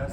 10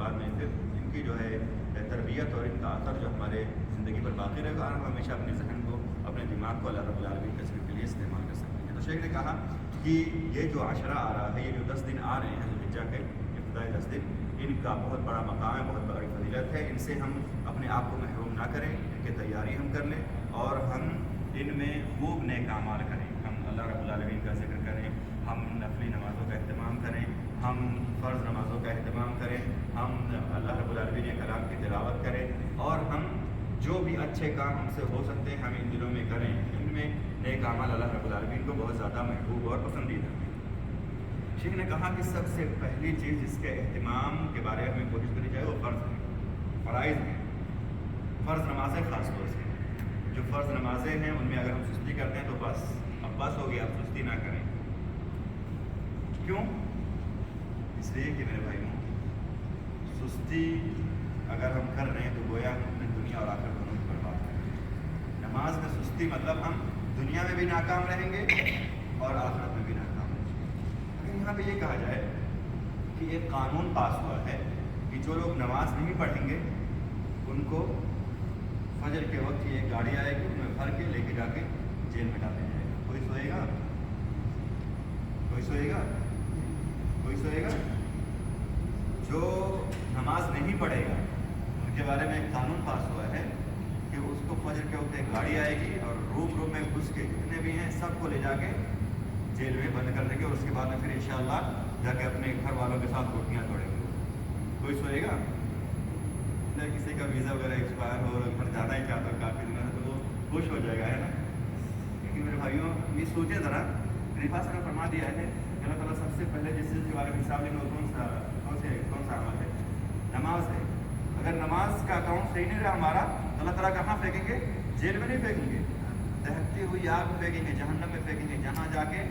بعد میں پھر ان کی جو ہے تربیت اور ان کا اثر جو ہمارے زندگی پر باقی رہے گا، اور ہم ہمیشہ اپنے ذہن کو، اپنے دماغ کو اللہ رب العالمین کے ذکر کے لیے استعمال کر سکتے ہیں۔ تو شیخ نے کہا کہ یہ جو عشرہ آ رہا ہے، یہ جو 10 دن آ رہے ہیں ذوالحجہ کے ابتدائی 10 دن، ان کا بہت بڑا مقام ہے، بہت بڑی فضیلت ہے۔ ان سے ہم اپنے آپ کو محروم نہ کریں، ان کی تیاری ہم کر لیں، اور ہم ان میں خوب نیک اعمال کریں، ہم اللہ رب العالمین کا ذکر کریں، ہم نفلی نمازوں کا اہتمام کریں، ہم فرض نمازوں کا اہتمام کریں، ہم اللہ رب العالمین کے کلام کی تلاوت کریں، اور ہم جو بھی اچھے کام ہم سے ہو سکتے ہیں ہم ان دنوں میں کریں۔ ان میں نیک اعمال اللہ رب العالمین کو بہت زیادہ محبوب اور پسندیدہ ہے۔ شیخ نے کہا کہ سب سے پہلی چیز جس کے اہتمام کے بارے میں کوشش کرنی چاہیے وہ فرض ہے، فرائض ہیں، فرض نمازیں خاص طور سے۔ جو فرض نمازیں ہیں ان میں اگر ہم سستی کرتے ہیں تو بس ہو گیا، آپ سستی نہ کریں۔ کیوں؟ اس لیے کہ میرے بھائیوں، سستی اگر ہم کر رہے ہیں تو گویا ہم اپنی دنیا اور آخرت دونوں کی برباد کریں گے۔ نماز میں سستی مطلب ہم دنیا میں بھی ناکام رہیں گے اور آخرت میں بھی ناکام رہیں گے۔ اگر یہاں پہ یہ کہا جائے کہ ایک قانون پاس ہوا ہے کہ جو لوگ نماز نہیں پڑھیں گے ان کو فجر کے وقت کی ایک گاڑی آئے گی، ان میں بھر کے لے کے جا کے جیل میں ڈالے جائے گا، کوئی سوئے گا؟ کوئی سوئے گا؟ کوئی سوئے گا؟ جو نماز نہیں پڑھے گا ان کے بارے میں ایک قانون پاس ہوا ہے کہ اس کو فجر کے وقت ایک گاڑی آئے گی اور روم میں گھس کے جتنے بھی ہیں سب کو لے جا کے جیل میں بند کر دیں گے، اور اس کے بعد میں پھر انشاءاللہ جا کے اپنے گھر والوں کے ساتھ روٹیاں توڑیں گے۔ کوئی سوئے گا؟ کسی کا ویزا وغیرہ ایکسپائر ہو اور گھر جانا ہی چاہتا کافی دنوں سے تو وہ خوش ہو جائے گا، ہے نا؟ لیکن میرے بھائیوں یہ سوچیں ذرا، نفاس نے فرما دیا ہے کہ اللہ تعالیٰ سب سے پہلے جس چیز کے بارے میں حساب لینا کون سا عمل ہے؟ نماز ہے۔ اگر نماز کا اکاؤنٹ صحیح نہیں رہا ہمارا تو اللہ تعالیٰ کہاں پھینکیں گے؟ جیل میں نہیں پھینکیں گے، دہکتی ہوئی آگ میں پھینکیں گے، جہنم میں پھینکیں گے، جہاں جا کے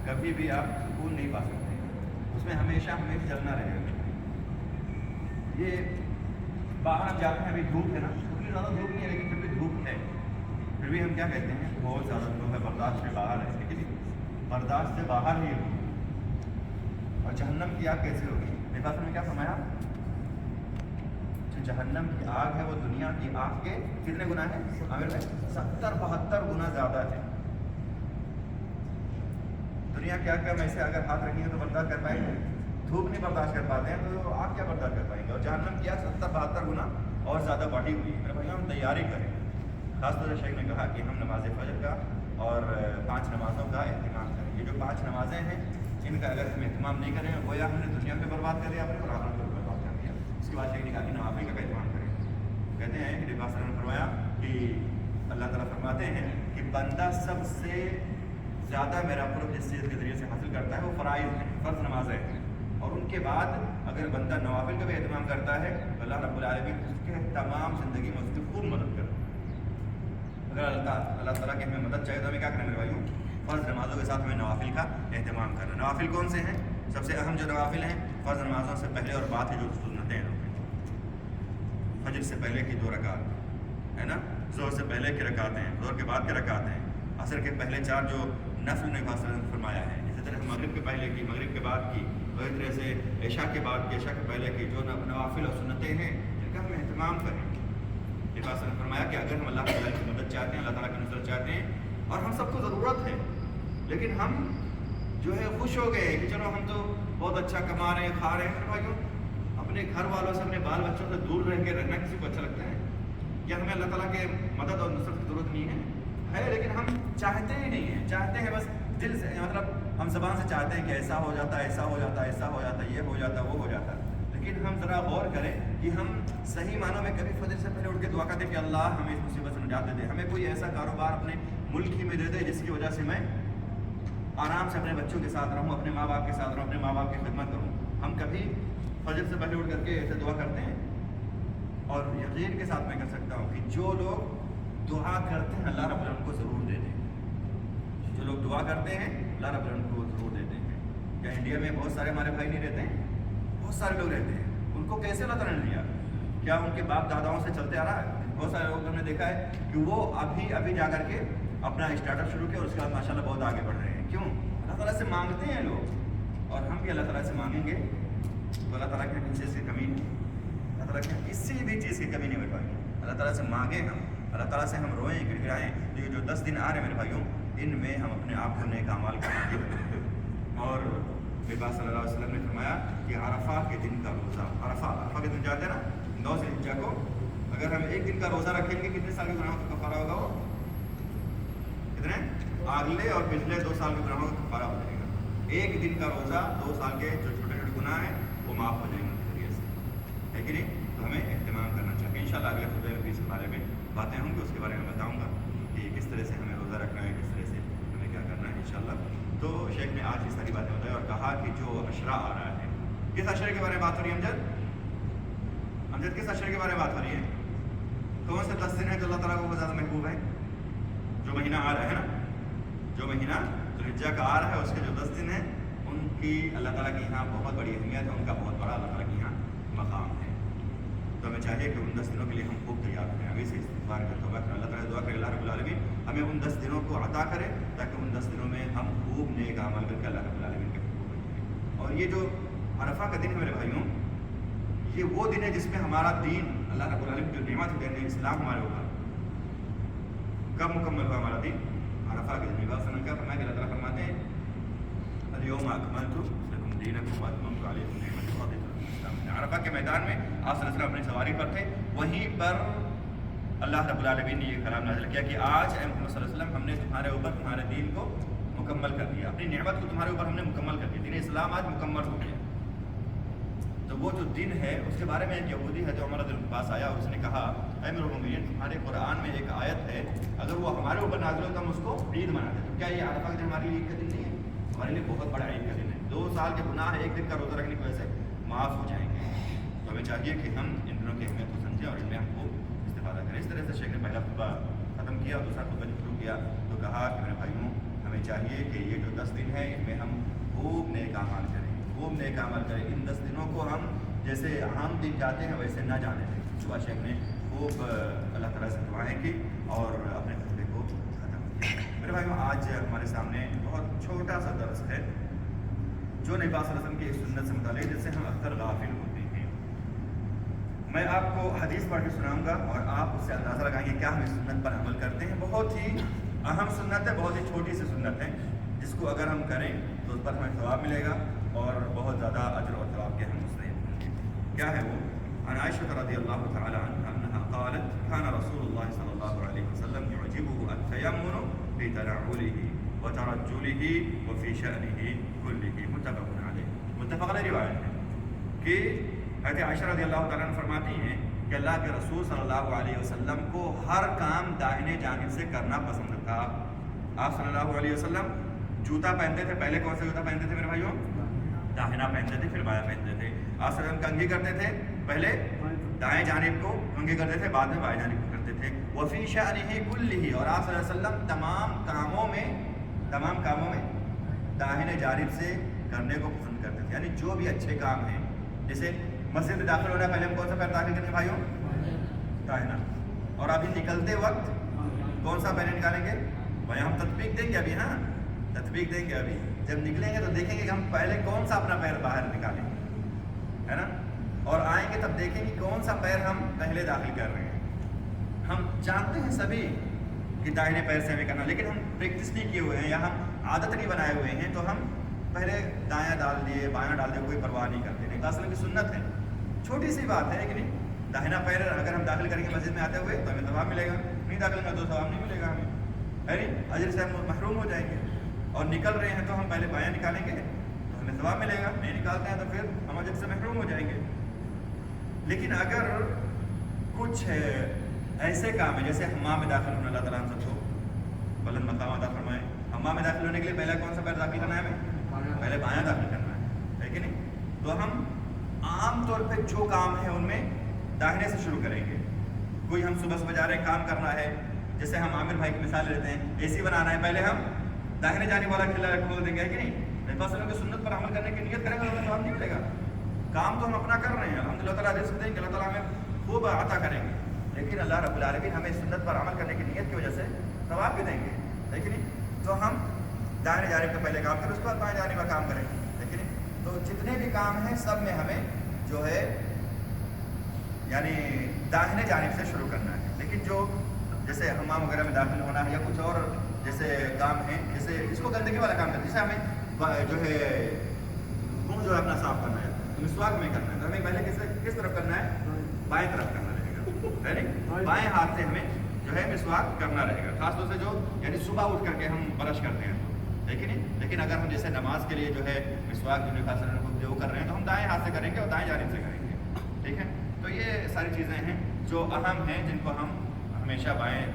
کبھی بھی آپ سکون نہیں پا سکتے، اس میں ہمیشہ جلنا رہے گا۔ یہ باہر ہم جاتے ہیں، ابھی دھوپ ہے نا، اتنی زیادہ دھوپ نہیں ہے لیکن پھر بھی دھوپ ہے، پھر بھی ہم کیا کہتے ہیں بہت زیادہ دھوپ ہے، برداشت سے باہر ہے، لیکن برداشت سے باہر ہی ہوگی۔ اور جہنم کی آگ کیسے ہوگی؟ لباس نے کیا فرمایا؟ جو جہنم کی آگ ہے وہ دنیا کی آگ کے کتنے گنا ہے؟ 70-72 گنا زیادہ ہے۔ دنیا کی آگ کا ہم ایسے اگر ہاتھ رکھیں گے تو برداشت کر پائیں گے؟ دھوپ نہیں برداشت کر پاتے ہیں تو آگ کیا برداشت کر پائیں گے؟ اور جہنم کی آگ 70-72 گنا اور زیادہ بڑھی ہوئی ہے۔ میرے بھائی ہم تیاری کریں، خاص طور سے شیخ نے کہا کہ ہم نماز فجر کا اور 5 نمازوں کا اہتمام کریں۔ یہ جو 5 نمازیں ہیں ان کا اگر ہم اہتمام نہیں کریں گویا ہم نے دنیا کو برباد کر دیا، اپنے اور آخرت کو برباد کر دیا۔ اس کے بعد شیخ نے کہا کہ نوافل کا اہتمام کریں۔ کہتے ہیں کہ لباس نے فرمایا کہ اللہ تعالیٰ فرماتے ہیں کہ بندہ سب سے زیادہ میرا قرب جس چیز کے ذریعے سے حاصل کرتا ہے وہ فرائض ہیں، فرض نمازیں ہیں، اور ان کے بعد اگر بندہ نوافل کا بھی اہتمام کرتا ہے تو اللہ رب العالمین اس کے تمام زندگی میں اس کی خوب مدد کرتا ہے۔ اگر اللہ تعالیٰ کی ہمیں مدد چاہیے تو ہمیں کیا کرنا ہے میرے بھائیوں؟ فرض نمازوں کے ساتھ ہمیں نوافل کا اہتمام کرنا۔ نوافل کون سے ہیں؟ سب سے اہم جو نوافل ہیں فرض نمازوں سے پہلے اور بعد کی جو سنتیں ہیں، فجر سے پہلے کی 2 رکعت ہے نا، ظہر سے پہلے کی رکعتیں ہیں، ظہر کے بعد کی رکعتیں ہیں، عصر کے پہلے 4 جو نفل نے فرمایا ہے، اسی طرح مغرب کے پہلے کی، مغرب کے بعد کی، اور اس طرح سے عشاء کے بعد کی، عشاء کے پہلے کی جو نوافل اور سنتیں ہیں ان کا ہم اہتمام کریں۔ لباس نے فرمایا کہ اگر ہم اللہ تعالیٰ کی مدد چاہتے ہیں، اللہ تعالیٰ کی نصرت چاہتے ہیں، اور ہم سب کو ضرورت ہے لیکن ہم جو ہے خوش ہو گئے کہ چلو ہم تو بہت اچھا کما رہے ہیں، کھا رہے ہیں، میرے بھائیوں اپنے گھر والوں سے، اپنے بال بچوں سے دور رہ کے رہنا کسی کو اچھا لگتا ہے؟ کیا ہمیں اللہ تعالیٰ کے مدد اور نصرت کی ضرورت نہیں ہے لیکن ہم چاہتے ہی نہیں ہیں، چاہتے ہیں بس دل سے، مطلب ہم زبان سے چاہتے ہیں کہ ایسا ہو جاتا، ایسا ہو جاتا، ایسا ہو جاتا، یہ ہو جاتا، وہ ہو جاتا، لیکن ہم ذرا غور کریں کہ ہم صحیح معنوں میں کبھی فجر سے پہلے اٹھ کے دعا کرتے ہیں کہ اللہ ہمیں اس مصیبت سے نجات دے دے، ہمیں کوئی ایسا کاروبار اپنے ملک ہی میں دے دے جس کی وجہ سے میں آرام سے اپنے بچوں کے ساتھ رہوں، اپنے ماں باپ کے ساتھ رہوں، اپنے ماں باپ کی خدمت کروں۔ ہم کبھی فجر سے پہلے اٹھ کر کے ایسے دعا کرتے ہیں؟ اور یقین کے ساتھ میں کر سکتا ہوں کہ جو لوگ دعا کرتے ہیں اللہ رب العالمین کو ضرور دے دیں، جو لوگ دعا کرتے ہیں اللہ رب العالمین کو ضرور دیتے ہیں۔ کیا انڈیا میں بہت سارے ہمارے بھائی نہیں رہتے ہیں؟ بہت سارے لوگ رہتے ہیں، ان کو کیسے اللہ تعالیٰ نے دیا؟ کیا ان کے باپ داداؤں سے چلتے آ رہا ہے؟ بہت سارے لوگ ہم نے دیکھا ہے کہ وہ ابھی جا کر کے اپنا اسٹارٹ اپ شروع کیا اور اس کے بعد ماشاء اللہ بہت آگے بڑھ رہے ہیں۔ کیوں؟ اللہ تعالیٰ سے مانگتے ہیں لوگ، اور ہم بھی اللہ تعالیٰ سے مانگیں گے تو اللہ تعالیٰ کی کسی چیز کی کمی نہیں، اللہ تعالیٰ کی کسی بھی چیز کی کمی نہیں میرے بھائی. اللہ تعالیٰ سے مانگیں ہم، اللہ تعالیٰ سے ہم روئیں گڑ گڑائیں. تو یہ جو 10 دن آ رہے ہیں میرے بھائیوں، ان میں ہم اپنے آپ کو نیک اعمال کریں. اور میرے پاس صلی اللہ علیہ وسلم نے فرمایا کہ عرفہ کے دن کا روزہ، عرفہ کے دن جاتے ہیں نا 9 ذی الحجہ کو، اگر ہم ایک دن کا روزہ رکھیں گے کتنے سال کے گناہوں کا کفارہ ہوگا؟ وہ کتنے؟ اگلے اور پچھلے 2 سال کے گناہوں کا کفارہ ہو جائے گا. ایک دن کا روزہ 2 سال کے جو چھوٹے چھوٹے گناہ ہیں وہ معاف ہو جائیں گے ان کے ذریعے سے، ہے کہ نہیں؟ تو ہمیں اہتمام کرنا چاہیے. انشاءاللہ اگلے خطبے میں بھی اس بارے میں باتیں ہوں گی، اس کے بارے میں بتاؤں گا کہ کس طرح سے ہمیں روزہ رکھنا ہے، کس طرح سے ہمیں کیا کرنا ہے انشاءاللہ. تو شیخ نے آج یہ ساری باتیں بتائی اور کہا کہ جو عشرہ آ رہا ہے، کس عشرے کے بارے میں بات ہو رہی ہے امجد کس عشرے کے بارے میں بات ہو رہی ہے؟ کون سے 10 دن ہیں جو اللہ تعالیٰ کو بہت زیادہ محبوب ہے؟ جو مہینہ آ رہا ہے نا، جو مہینہ ذی الحجہ کا آ رہا ہے، اس کے جو 10 دن ہیں ان کی اللہ تعالیٰ کے یہاں بہت بڑی اہمیت ہے، ان کا بہت بڑا اللہ تعالیٰ کے یہاں مقام ہے. تو ہمیں چاہیے کہ ان 10 دنوں کے لیے ہم خوب تیار کریں، ابھی سے استغفار کرتے ہوئے اللہ تعالیٰ دعا کرے اللہ رب العالمین ہمیں ان 10 دنوں کو عطا کرے تاکہ ان 10 دنوں میں ہم خوب نیک عمل کر کے اللہ رب العالمین کے حقوق بنیں. اور یہ جو عرفہ کا دن ہے میرے بھائیوں، یہ وہ دن ہے جس میں ہمارا دین، اللہ رب العالمین جو نعمت دین ہے اسلام ہمارے اوپر کب مکمل ہوا ہمارا دین؟ عرفہ کے دن. بات سنن کا فرمایا کہ اللہ تعالیٰ فرماتے ہیں الیوم اکملت لکم دینکم واتممت علیکم نعمتی ورضیت لکم الاسلام دینا. عرفہ کے میدان میں آپ صلی اللہ علیہ وسلم اپنی سواری پر تھے، وہیں پر اللہ رب العالمین نے یہ کلام نازل کیا کہ آج اے محمد صلی اللہ علیہ وسلم ہم نے تمہارے اوپر تمہارے دین کو مکمل کر دیا، اپنی نعمت کو تمہارے اوپر ہم نے مکمل کر دیا، دین اسلام آج مکمل ہو گیا. تو وہ جو دن ہے اس کے بارے میں ایک یہودی ہے جو عمر رضی اللہ عنہ کے پاس آیا اور اس نے کہا اے امیر المومنین تمہارے قرآن میں ایک آیت ہے، اگر وہ ہمارے اوپر نازل ہو تو ہم اس کو عید مناتے، تو کیا یہ عرفہ کا دن ہمارے لیے عید کا دن نہیں ہے؟ ہمارے لیے بہت بڑا عید کا دن ہے. 2 سال کے گناہ ایک دن کا روزہ رکھنے کی وجہ سے معاف ہو جائیں گے. تو ہمیں چاہیے کہ ہم ان دنوں کی اہمیت کو سمجھیں اور ان میں ہم کو استفادہ کریں. اس طرح سے شیخ نے پہلا خطبہ ختم کیا اور دوسرا خطبہ شروع کیا تو کہا کہ میرے بھائیوں ہمیں چاہیے کہ یہ جو 10 دن ہے ان میں ہم خوب نیک اعمال کریں، خوب نیک اعمال کریں. ان 10 دنوں کو ہم جیسے عام دن جاتے ہیں ویسے نہ جانے دیں. صبح شیخ نے خوب اللہ تعالیٰ سے دعائیں کی اور اپنے خطبے کو ختم کیا. میرے بھائیوں آج ہمارے سامنے بہت چھوٹا سا درس ہے جو نبی پاک صلی اللہ علیہ وسلم کی ایک سنت سے متعلق جس سے ہم اکثر غافل ہوتے ہیں. میں آپ کو حدیث پڑھ کے سناؤں گا اور آپ اس سے اندازہ لگائیں گے کیا ہم اس سنت پر عمل کرتے ہیں. بہت ہی اہم سنت ہے، بہت ہی چھوٹی سی سنت ہے جس کو اگر ہم کریں تو اس پر ہمیں ثواب ملے گا اور بہت زیادہ اجر اور ثواب کے ہم مستحق ہوں گے. کیا ہے وہ؟ عن عائشہ رضی اللہ تعالی عنہا انها قالت كان رسول الله صلی اللہ علیہ وسلم يعجبه التيمن في تنعله وترجله وفي شأنه كله. متفق علیہ. متفق علیہ روایت ہے کہ حضرت عائشہ رضی اللہ تعالیٰ عنہ فرماتی ہیں کہ اللہ کے رسول صلی اللہ علیہ وسلم کو ہر کام داہنے جانب سے کرنا پسند تھا. آپ صلی اللہ علیہ وسلم جوتا پہنتے تھے، پہلے کون سا جوتا پہنتے تھے میرے بھائیوں؟ داہنا پہنتے تھے، پھر بایاں پہنتے تھے. آپ صلی اللہ علیہ وسلم کنگھی کرتے تھے، پہلے دائیں جانب کو کنگھی کرتے تھے، بعد میں بائیں جانب کو کرتے تھے. وفی شأنہ کلہ، اور آپ صلی اللہ علیہ وسلم تمام کاموں میں داہنے جانب سے کرنے کو پسند کرتے تھے. یعنی جو بھی اچھے کام ہیں، جیسے مسجد میں داخل ہونا پہلے ہم کون سا پیر داخل کریں گے بھائیوں؟ داہنا. اور ابھی نکلتے وقت کون سا پیر نکالیں گے؟ بھائی ہم تطبیق دیں گے ابھی، ہاں تطبیق دیں گے ابھی. جب نکلیں گے تو دیکھیں گے کہ ہم پہلے کون سا اپنا پیر باہر نکالیں گے، ہے نا؟ اور آئیں گے تب دیکھیں گے کون سا پیر ہم پہلے داخل کر رہے ہیں. ہم جانتے ہیں سبھی کہ داہنے پیر سے ہمیں کرنا، لیکن ہم پریکٹس نہیں کیے ہوئے ہیں یا ہم عادت نہیں بنائے ہوئے ہیں تو ہم پہلے دایاں ڈال دیے بایاں ڈال دیے، کوئی پرواہ نہیں کرتے. نہیں، اصل کی سنت ہے، چھوٹی سی بات ہے کہ نہیں. داہنا پیر اگر ہم داخل کریں گے مسجد میں آتے ہوئے تو ہمیں ثواب ملے گا، نہیں داخل کریں تو ثواب نہیں ملے گا ہمیں، ہے نہیں؟ اجر سے ہم محروم ہو جائیں گے. اور نکل رہے ہیں تو ہم پہلے بایاں نکالیں گے تو ہمیں ثواب ملے گا، نہیں نکالتے ہیں تو پھر ہم اجر سے محروم ہو جائیں گے. لیکن اگر کچھ ایسے کام ہیں جیسے حمام میں داخل ہونا، اللہ تعالیٰ ہم سب کو بلند مقام عطا فرمائے. حمام میں داخل ہونے کے لیے پہلا کون سا پیر داخل کرنا ہے ہمیں؟ پہلے بایاں داخل کرنا ہے کہ نہیں؟ تو ہم عام طور پہ جو کام ہے ان میں داہنے سے شروع کریں گے. کوئی ہم صبح صبح جا رہے ہیں کام کرنا ہے، جیسے ہم عامر بھائی کی مثال لیتے ہیں، اے سی بنانا ہے، پہلے ہم داہنے جانب والا کھلا کھول دیں گے کہ نہیں؟ رسول کی سنت پر عمل کرنے کی نیت کریں گے تو ہمیں ثواب نہیں ملے گا. کام تو ہم اپنا کر رہے ہیں، الحمدللہ تعالیٰ رزق دیں گے، اللہ تعالیٰ ہمیں خوب عطا کریں گے، لیکن اللہ رب العالمین ہمیں سنت پر عمل کرنے کی نیت کی وجہ سے ثواب بھی دیں گے، لیکن تو ہم دائیں جانب کا پہلے کام کریں، اس کے بعد بائیں جانب کا کام کریں، لیکن تو جتنے بھی کام ہیں سب میں ہمیں جو ہے یعنی داہنے جانب سے شروع کرنا ہے. لیکن جو جیسے حمام وغیرہ میں داخل ہونا ہے یا کچھ اور جیسے کام ہیں، جیسے اس کو گندگی والا کام کرتے ہیں، جیسے ہمیں جو ہے منہ جو ہے اپنا صاف کرنا ہے تو مسواک میں کرنا ہے، تو ہمیں پہلے کس طرف کرنا ہے؟ بائیں طرف کرنا رہے گا. بائیں ہاتھ سے ہمیں جو ہے مسواک کرنا رہے گا، خاص طور سے جو یعنی صبح اٹھ کر کے ہم برش کرتے ہیں لیکن اگر ہم جیسے نماز کے لیے جو ہے مسواک جو کر رہے ہیں تو ہم دائیں ہاتھ سے کریں گے اور دائیں جانب سے کریں گے. ٹھیک ہے، تو یہ ساری چیزیں ہیں جو اہم ہیں جن کو ہم ہمیشہ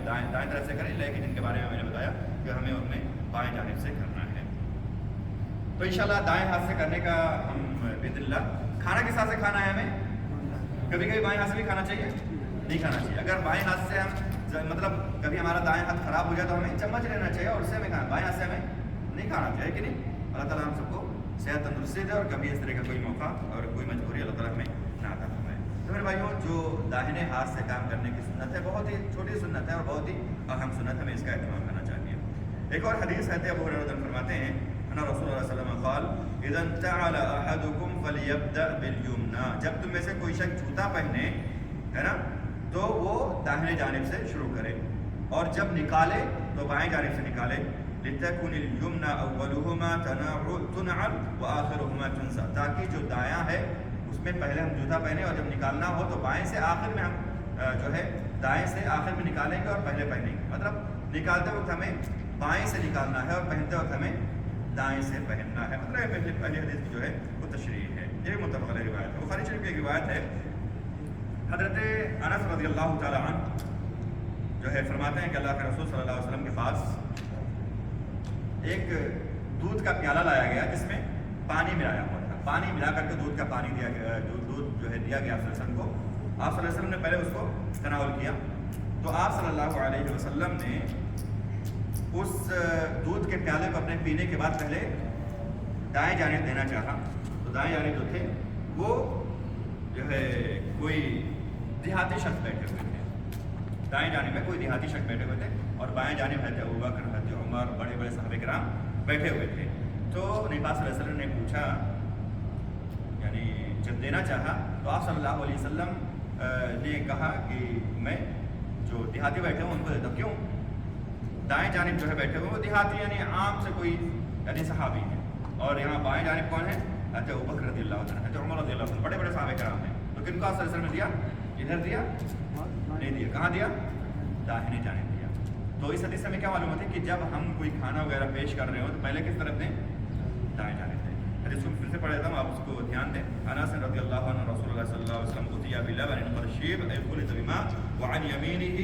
دائیں طرف سے کریں، لیکن جن کے بارے میں نے بتایا کہ ہمیں ان میں بائیں جانب سے کرنا ہے. تو انشاءاللہ دائیں ہاتھ سے کرنے کا ہم باذن اللہ. کھانا کس ہاتھ سے کھانا ہے ہمیں؟ کبھی کبھی بائیں ہاتھ سے بھی کھانا چاہیے؟ نہیں کھانا چاہیے. اگر بائیں ہاتھ سے ہم مطلب کبھی ہمارا دائیں ہاتھ خراب ہو جائے تو ہمیں چمچ لینا چاہیے اور اس سے ہمیں کھانا، بائیں ہاتھ سے ہمیں نہیں کھانا چاہیے کہ نہیں. اللہ تعالیٰ ہم سب کو صحت تندرستی دے اور کبھی اس طرح کا کوئی موقع اور کوئی مجبوری اللہ تعالیٰ ہمیں نہ عطا فرمائے. تو میرے بھائیوں، جو داہنے ہاتھ سے کام کرنے کی سنت ہے بہت ہی چھوٹی سنت ہے اور بہت ہی اہم سنت، ہمیں اس کا اہتمام کرنا چاہیے. ایک اور حدیث ہے، ابو ہریرہ فرماتے ہیں ان رسول اللہ صلی اللہ علیہ وسلم قال اذا انتعل احدكم فليبدا باليمنى، جب تم میں سے کوئی شخص جوتا پہنے ہے نا تو وہ داہنے جانب سے شروع کرے اور جب نکالے تو بائیں جانب سے نکالے. لتكن اليمنى اولهما تنعل واخرهما تنسى، تاکہ جو دایاں ہے اس میں پہلے ہم جوتا پہنے اور جب نکالنا ہو تو بائیں سے آخر میں ہم جو ہے دائیں سے آخر میں نکالیں گے اور پہلے پہنیں گے. مطلب نکالتے وقت ہمیں بائیں سے نکالنا ہے اور پہنتے وقت ہمیں دائیں سے پہننا ہے. مطلب پہلی حدیث کی جو ہے وہ تشریح ہے. یہ متفق علیہ روایت ہے. بخاری شریف کی ایک روایت ہے، حضرت انس رضی اللہ تعالی عنہ جو ہے فرماتے ہیں کہ اللہ کے رسول صلی اللہ علیہ وسلم کے پاس ایک دودھ کا پیالہ لایا گیا جس میں پانی ملایا ہوا تھا. پانی ملا کر کے دودھ کا پانی دیا گیا، دودھ جو ہے دیا گیا آپ صلی اللہ علیہ وسلم کو. آپ صلی اللہ علیہ وسلم نے پہلے اس کو تناول کیا تو آپ صلی اللہ علیہ وسلم نے اس دودھ کے پیالے کو اپنے پینے کے بعد پہلے دائیں جانب دینا چاہا. تو دائیں جانب جو تھے وہ جو ہے کوئی دیہاتی شخص بیٹھے ہوئے تھے، دائیں جانب میں کوئی دیہاتی شخص بیٹھے ہوئے تھے اور بائیں جانب حضرت ابوبکر، حضرت عمر، بڑے بڑے صحابہ کرام بیٹھے ہوئے تھے. تو نبی صلی اللہ علیہ وسلم نے پوچھا، یعنی جب دینا چاہا تو آپ صلی اللہ علیہ وسلم نے کہا کہ میں جو دیہاتی بیٹھے ہوں ان کو دیتا ہوں. کیوں؟ دائیں جانب جو ہے بیٹھے ہوئے وہ دیہاتی یعنی عام سے کوئی یعنی صحابی ہیں، اور یہاں بائیں جانب کون ہے؟ حضرت ابوبکر رضی اللہ عنہ، حضرت عمر رضی اللہ عنہ، بڑے بڑے صحابہ کرام ہیں. تو کن کو آپ صلی اللہ علیہ وسلم نے دیا؟ ادھر دیا؟ نہیں دیا. کہاں دیا؟ داہنے جانب دیا. تو اس حدیث سے ہمیں کیا معلوم ہوتا ہے کہ جب ہم کوئی کھانا وغیرہ پیش کر رہے ہو تو پہلے کس طرف دیں؟ دائیں جانب دیں. حدیث کو پھر سے پڑھ دیتا ہوں، آپ اس کو دھیان دیں. انس رضی اللہ عنہ رسول اللہ صلی اللہ علیہ وسلم اتي بلبن قرشيب خلط بماء وعن يمينه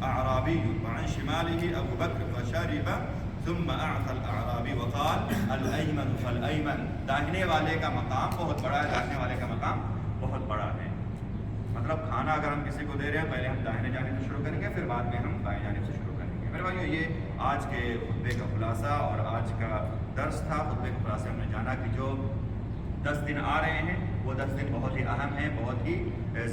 اعرابي وعن شماله ابو بكر فشرب ثم اعطى الاعرابي وقال الايمن فالايمن. داہنے والے کا مقام بہت بڑا ہے، داہنے والے کا مقام بہت بڑا ہے. مطلب کھانا اگر ہم کسی کو دے رہے ہیں پہلے ہم داہنے جانب سے شروع کریں گے، پھر بعد میں ہم بائیں جانب سے شروع کریں گے. میرے بھائیو، یہ آج کے خطبے کا خلاصہ اور آج کا درس تھا. خطبے کے خلاصے ہم نے جانا کہ جو 10 دن آ رہے ہیں وہ 10 دن بہت ہی اہم ہیں، بہت ہی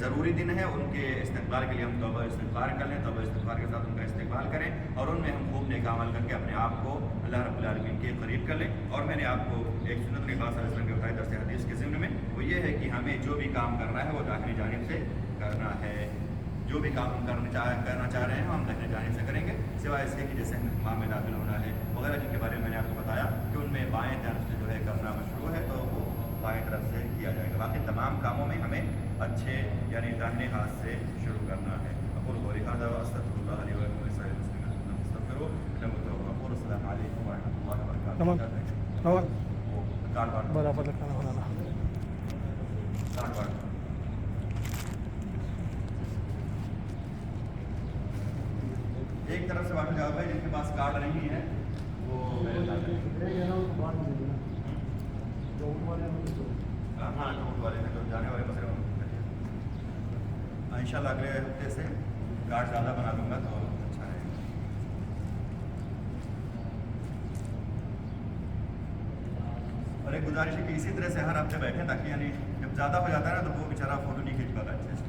ضروری دن ہے. ان کے استقبال کے لیے ہم توبہ استغفار کر لیں، توبہ استغفار کے ساتھ ان کا استقبال کریں اور ان میں ہم خوب نیک عمل کر کے اپنے آپ کو اللہ رب العالمین کے قریب کر لیں. اور میں نے آپ کو ایک سنت نبی صلی اللہ علیہ وسلم کے بتائے درس حدیث کے ضمن میں وہ یہ ہے کہ ہمیں جو بھی کام کرنا ہے وہ داہنی جانب سے کرنا ہے. جو بھی کام ہم کرنا چاہ رہے ہیں ہم داہنی جانب سے کریں گے، سوائے اس کے کہ جیسے ہمیں حمام میں داخل ہونا ہے وغیرہ جن کے بارے میں نے آپ کو بتایا کہ ان میں بائیں طرف سے جو ہے کرنا مشروع ہے تو وہ بائیں طرف سے کیا جائے گا. باقی تمام کاموں میں ہمیں اچھے یعنی داہنے ہاتھ سے شروع کرنا ہے. اقول قولی ھذا واستغفر الله لي ولكم ولسائر المسلمين فاستغفروه انه هو الغفور. السلام علیکم ورحمۃ اللہ وبرکاتہ. ایک طرف سے باقی جواب ہے، جن کے پاس کارڈ نہیں ہے وہ ہاں نوٹ والے ہیں جو جانے والے مسئلے ان شاء اللہ اگلے ہفتے سے کارڈ زیادہ بنا دوں گا تو اچھا رہے گا. اور ایک گزارش ہے کہ اسی طرح سے ہر ہفتے بیٹھیں تاکہ یعنی جب زیادہ ہو جاتا ہے نا تو وہ بیچارہ فوٹو نہیں کھینچ پاتا اچھے سے.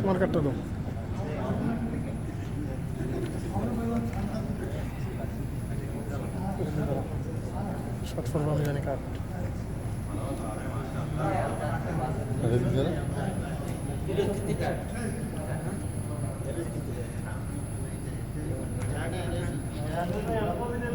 তোমার কাটটা দাও শর্ট ফর্ম আমি জানি কাট